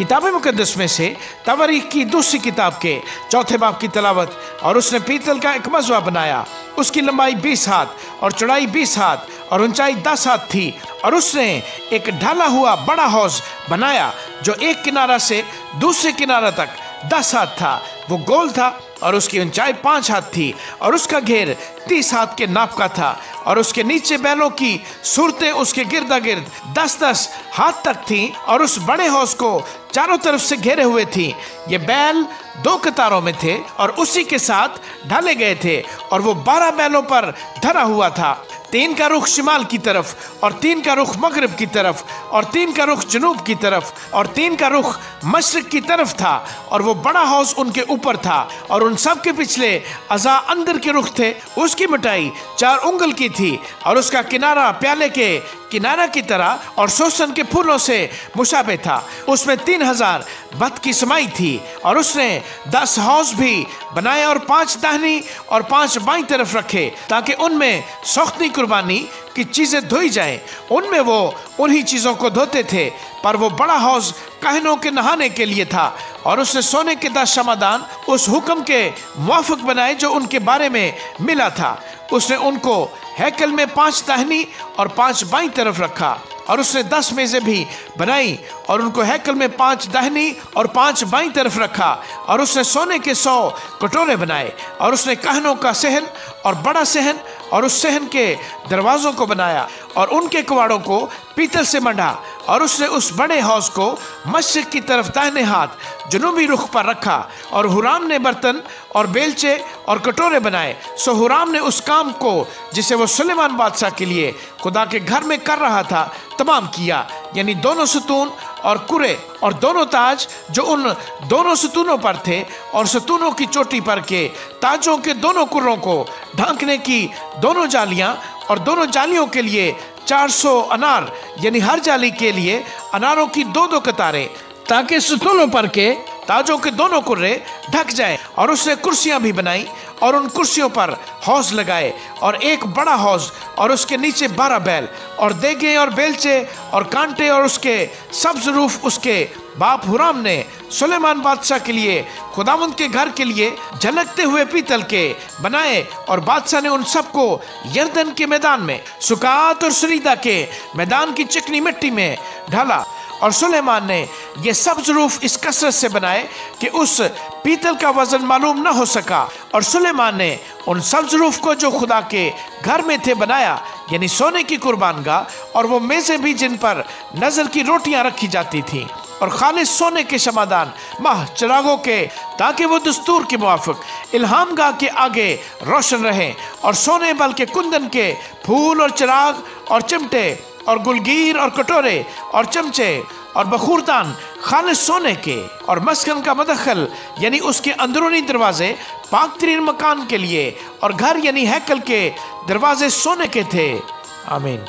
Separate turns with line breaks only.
किताब मुकद्दस में से तवारीख की दूसरी किताब के 4 बाब की तलावत। और उसने पीतल का एक मज़वा बनाया, उसकी लंबाई 20 हाथ और चौड़ाई 20 हाथ और ऊंचाई 10 हाथ थी। और उसने एक ढाला हुआ बड़ा हौज बनाया जो एक किनारा से दूसरे किनारा तक 10 हाथ था। वो गोल था और उसकी ऊंचाई 5 हाथ थी और उसका घेर 30 हाथ के नाप का था। और उसके नीचे बैलों की सूरतें उसके गिर्दा गिर्द 10-10 हाथ तक थीं और उस बड़े हौज को चारों तरफ से घेरे हुए थी। ये बैल 2 कतारों में थे और उसी के साथ ढाले गए थे। और वो 12 बैलों पर धरा हुआ था, 3 का रुख शिमाल की तरफ और 3 का रुख मगरिब की तरफ और 3 का रुख जनूब की तरफ और 3 का रुख मशरिक की तरफ था। और वो बड़ा हौज उनके ऊपर था और उन सब के पिछले अज़ा अंदर के रुख थे। उसकी मोटाई 4 उंगल की थी और उसका किनारा प्याले के किनारा की तरह और सोसन के फूलों से मुशाबे था। उसमें 3000 बत की समाई थी। और उसने 10 हौज भी बनाए और 5 दाहिनी और 5 बाईं तरफ रखे ताकि उनमें सख्ती कुर्बानी की चीजें धोई जाएं। उनमें वो उन्हीं चीजों को धोते थे। पर वो बड़ा हौज कहनों के नहाने के लिए था। और उसने सोने के 10 शमादान उस हुक्म के मुआफिक बनाए जो उनके बारे में मिला था। उसने उनको हैकल में 5 दाहिनी और 5 बाईं तरफ रखा। और उसने 10 मेज़ें भी बनाई और उनको हैकल में 5 दाहिनी और 5 बाईं तरफ रखा। और उसने सोने के 100 कटोरे बनाए। और उसने कहनों का सहन और बड़ा सहन और उस सहन के दरवाज़ों को बनाया और उनके कवाड़ों को पीतल से मंडा। और उसने उस बड़े हौज को मशरिक की तरफ दाहिने हाथ जनूबी रुख पर रखा। और हुराम ने बर्तन और बेलचे और कटोरे बनाए। सो हुराम ने उस काम को जिसे वो सुलेमान बादशाह के लिए खुदा के घर में कर रहा था तमाम किया, यानी दोनों सतून और कुरे और दोनों ताज जो उन दोनों सतूनों पर थे और सतूनों की चोटी पर के ताजों के दोनों कुर्रों को ढांकने की दोनों जालियां और दोनों जालियों के लिए 400 अनार, यानी हर जाली के लिए अनारों की 2-2 कतारें, ताकि सतूनों पर के ताजों के दोनों कुर्रे ढक जाएं। और उसने कुर्सियां भी बनाई और उन कुर्सियों पर हौज लगाए और एक बड़ा हौज और उसके नीचे 12 बैल और देगे और बेलचे और कांटे। और उसके सब ज़रूफ उसके बाप हुराम ने सुलेमान बादशाह के लिए खुदावंद के घर के लिए झलकते हुए पीतल के बनाए। और बादशाह ने उन सबको यरदन के मैदान में सुकात और सरीदा के मैदान की चिकनी मिट्टी में ढाला। और सुलेमान ने ये सब ज़रूफ इस कसरत से बनाए कि उस पीतल का वजन मालूम न हो सका। और सुलेमान ने उन सब ज़रूफ को जो खुदा के घर में थे बनाया, यानी सोने की कुर्बानगाह और वो मेज़ें भी जिन पर नज़र की रोटियां रखी जाती थीं और खालिस सोने के शमादान माह चिरागों के, ताकि वो दस्तूर के मुआफिक इल्हाम गाह के आगे रोशन रहें। और सोने बल्कि कुंदन के फूल और चिराग और चिमटे और गुलगीर और कटोरे और चमचे और बखूरदान खालिस सोने के। और मस्कन का मदखल यानी उसके अंदरूनी दरवाजे पाक तरीन मकान के लिए और घर यानी हैकल के दरवाजे सोने के थे। आमीन।